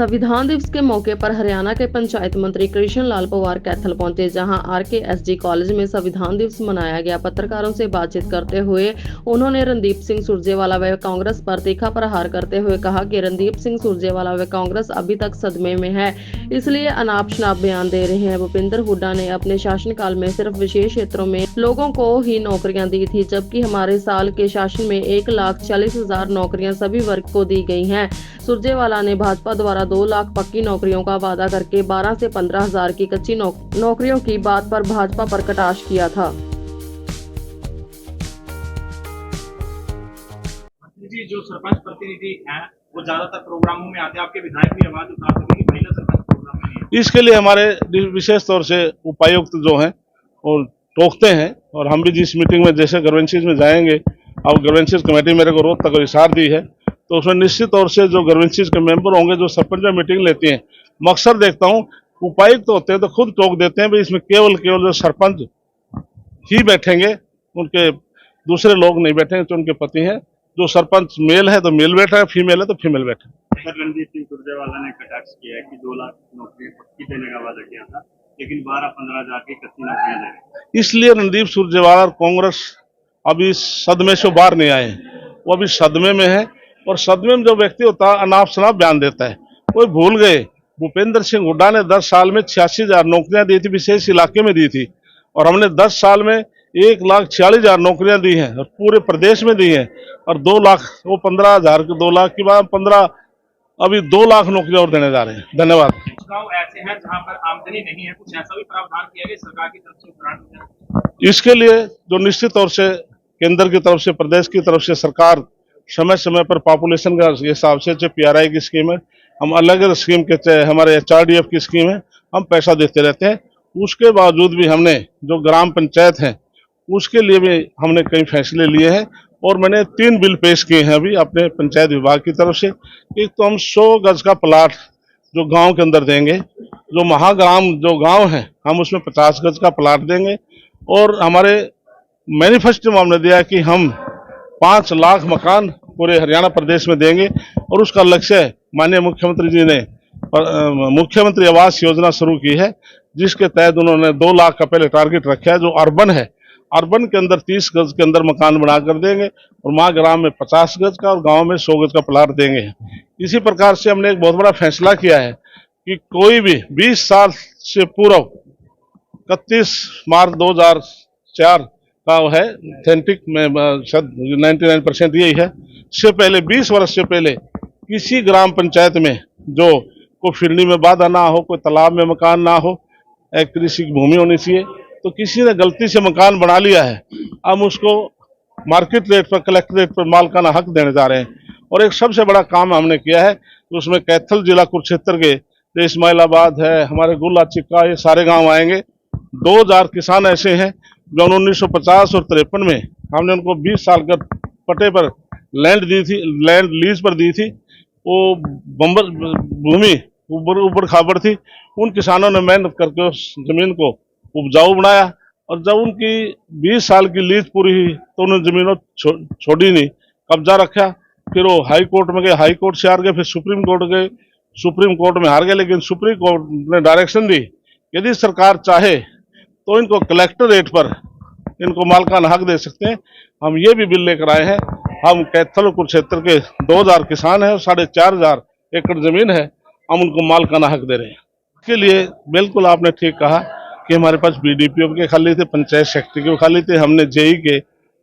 संविधान दिवस के मौके पर हरियाणा के पंचायत मंत्री कृष्ण लाल पंवार कैथल पहुंचे, जहां RKSG कॉलेज में संविधान दिवस मनाया गया। पत्रकारों से बातचीत करते हुए उन्होंने रणदीप सिंह सुरजेवाला व कांग्रेस पर तीखा प्रहार करते हुए कहा कि रणदीप सिंह सुरजेवाला व कांग्रेस अभी तक सदमे में है, इसलिए अनाप शनाप बयान दे रहे हैं। भूपेंद्र हुड्डा ने अपने शासनकाल में सिर्फ विशेष क्षेत्रों में लोगों को ही नौकरियां दी थी, जबकि हमारे साल के शासन में 1,40,000 नौकरियां सभी वर्ग को दी गई हैं। सुरजेवाला ने भाजपा द्वारा 2 लाख पक्की नौकरियों का वादा करके 12 से 15,000 की कच्ची नौकरियों की बात पर भाजपा पर कटाक्ष किया था। जी, जो सरपंच प्रतिनिधि हैं वो ज्यादातर प्रोग्रामों में आते हैं, आपके विधायक भी आवाज उठा सके कि महिला सरपंच प्रोग्राम में नहीं है। इसके लिए हमारे विशेष तौर से उपायुक्त जो हैं वो टोकते हैं, और हम भी जिस मीटिंग में जैसे ग्रीवेंसेस में जाएंगे, अब ग्रीवेंसेस कमेटी मेरे को रोज तक इशार दी है, तो उसमें निश्चित तौर से जो ग्रीवेंसेस के मेंबर होंगे जो सरपंच में मीटिंग लेती हैं, मैं अक्सर देखता हूँ उपायुक्त होते हैं तो खुद टोक देते हैं भाई इसमें केवल जो सरपंच ही बैठेंगे, उनके दूसरे लोग नहीं बैठेंगे, तो उनके पति हैं। जो सरपंच मेल है तो मेल बैठा है, फीमेल है तो फीमेल बैठा है। सर, रणदीप सिंह सुरजेवाला ने कटाक्ष किया है कि 2 लाख नौकरी पक्की देने का वादा किया था, लेकिन 12-15,000 की कच्ची नौकरियां दे रहे। इसलिए रणदीप सुरजेवाला और कांग्रेस अभी सदमे से बाहर नहीं आए, वो अभी सदमे में है, और सदमे में जो व्यक्ति होता है अनाप शनाप बयान देता है। कोई भूल गए भूपेंद्र सिंह हुड्डा ने 10 साल में 86,000 नौकरियां दी थी, विशेष इलाके में दी थी, और हमने 10 साल में 1,40,000 नौकरियां दी हैं और पूरे प्रदेश में दी हैं, और 2 लाख वो 15,000 के 2 लाख की बात 15, अभी 2 लाख नौकरियां और देने जा रहे हैं। धन्यवाद। कुछ गाँव ऐसे हैं जहाँ पर आमदनी नहीं है, कुछ ऐसा भी प्रावधान किया गया सरकार की तरफ से उत्तराखंड। इसके लिए जो निश्चित तौर से केंद्र की तरफ से, प्रदेश की तरफ से सरकार समय समय पर पॉपुलेशन का हिसाब से, चाहे PRI की स्कीम है, हम अलग अलग स्कीम के, चाहे हमारे HRDF की स्कीम है, हम पैसा देते रहते हैं। उसके बावजूद भी हमने जो ग्राम पंचायत है उसके लिए भी हमने कई फैसले लिए हैं, और मैंने 3 बिल पेश किए हैं अभी अपने पंचायत विभाग की तरफ से। एक तो हम 100 गज का प्लाट जो गांव के अंदर देंगे, जो महाग्राम जो गांव है हम उसमें 50 गज का प्लाट देंगे, और हमारे मैनिफेस्टो में हमने दिया कि हम 5 लाख मकान पूरे हरियाणा प्रदेश में देंगे, और उसका लक्ष्य माननीय मुख्यमंत्री जी ने मुख्यमंत्री आवास योजना शुरू की है, जिसके तहत उन्होंने 2 लाख का पहले टारगेट रखा है। जो अर्बन है, अर्बन के अंदर 30 गज के अंदर मकान बनाकर देंगे, और महाग्राम में 50 गज का और गांव में 100 गज का प्लाट देंगे। इसी प्रकार से हमने एक बहुत बड़ा फैसला किया है कि कोई भी 20 साल से पूर्व 31 मार्च 2004 का है ऑथेंटिक में 99% यही है, से पहले 20 वर्ष से पहले किसी ग्राम पंचायत में जो कोई फिरनी में बाधा ना हो, कोई तालाब में मकान ना हो, एक कृषि की भूमि होनी चाहिए, तो किसी ने गलती से मकान बना लिया है, हम उसको मार्केट रेट पर, कलेक्टर रेट पर मालकाना हक देने जा रहे हैं। और एक सबसे बड़ा काम हमने किया है, उसमें कैथल जिला कुरुक्षेत्र के इस्माइलाबाद है, हमारे गुल्ला चिक्का, ये सारे गांव आएंगे। 2,000 किसान ऐसे हैं जो 1950 और 53 में हमने उनको 20 साल का पट्टे पर लैंड दी थी, लैंड लीज पर दी थी। वो बंबर भूमि ऊबड़ खाबड़ थी, उन किसानों ने मेहनत करके उस जमीन को उपजाऊ बनाया, और जब उनकी 20 साल की लीज पूरी हुई तो उन्होंने जमीनों छोड़ी नहीं, कब्जा रखा। फिर वो हाई कोर्ट में गए, हाई कोर्ट से हार गए, फिर सुप्रीम कोर्ट गए, सुप्रीम कोर्ट में हार गए, लेकिन सुप्रीम कोर्ट ने डायरेक्शन दी यदि सरकार चाहे तो इनको कलेक्टर रेट पर इनको मालकाना हक दे सकते हैं। हम ये भी बिल लेकर आए हैं। हम कैथल और कुरुक्षेत्र के 2,000 किसान हैं और 4,500 एकड़ जमीन है, हम उनको मालकाना हक दे रहे हैं। इसके लिए बिल्कुल आपने ठीक कहा कि हमारे पास BDPO के खाली थे, पंचायत सेक्रेटरी के खाली थे, हमने JE के,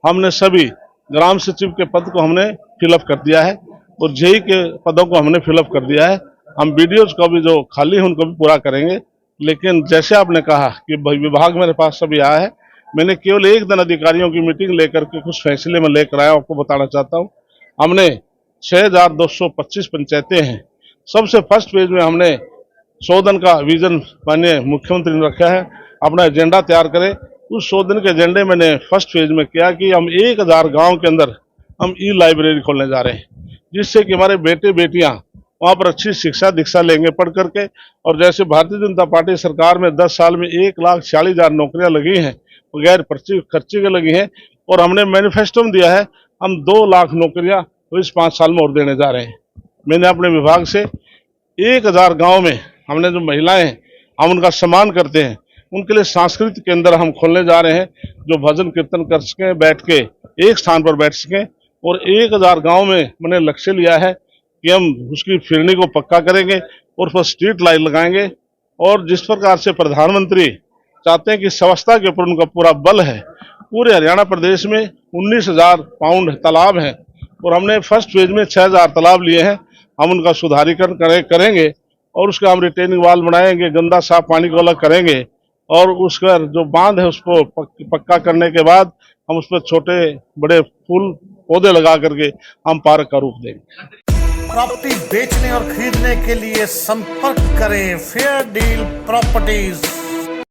हमने सभी ग्राम सचिव के पद को हमने फिलअप कर दिया है, और JE के पदों को हमने फिलअप कर दिया है। हम BDOs को भी जो खाली है उनको भी पूरा करेंगे। लेकिन जैसे आपने कहा कि विभाग मेरे पास सभी आया है, मैंने केवल एक दिन अधिकारियों की मीटिंग लेकर के कुछ फैसले में लेकर आया, आपको बताना चाहता हूँ। हमने 6,225 पंचायतें हैं। सबसे फर्स्ट फेज में हमने 100 दिन का विजन माननीय मुख्यमंत्री ने रखा है, अपना एजेंडा तैयार करें। उस 100 दिन के एजेंडे मैंने फर्स्ट फेज में किया कि हम 1,000 गाँव के अंदर हम E-लाइब्रेरी खोलने जा रहे हैं, जिससे कि हमारे बेटे बेटियां वहां पर अच्छी शिक्षा दीक्षा लेंगे पढ़ करके। और जैसे भारतीय जनता पार्टी सरकार में 10 साल में 1,40,000 नौकरियां लगी हैं, बगैर खर्चे के लगी हैं, और हमने मैनिफेस्टो में दिया है हम 2 लाख नौकरियां तो इस 5 साल में और देने जा रहे हैं। मैंने अपने विभाग से 1000 गांव में हमने जो महिलाएं हैं हम उनका सम्मान करते हैं, उनके लिए सांस्कृतिक केंद्र हम खोलने जा रहे हैं जो भजन कीर्तन कर सकें, बैठ के एक स्थान पर बैठ सकें। और 1000 गांव में मैंने लक्ष्य लिया है कि हम उसकी फिरनी को पक्का करेंगे और उस पर स्ट्रीट लाइट लगाएंगे। और जिस प्रकार से प्रधानमंत्री चाहते हैं कि स्वच्छता के ऊपर उनका पूरा बल है, पूरे हरियाणा प्रदेश में 19,000 पाउंड तालाब हैं और हमने फर्स्ट फेज में 6,000 तालाब लिए हैं। हम उनका सुधारीकरण करेंगे और उसका हम रिटेनिंग वाल बनाएंगे, गंदा साफ पानी को अलग करेंगे और उसका जो बांध है उसको पक्का करने के बाद हम उस पर छोटे बड़े फूल पौधे लगा करके हम पार्क का रूप देंगे। प्रॉपर्टी बेचने और खरीदने के लिए संपर्क करें फेयर डील प्रॉपर्टीज।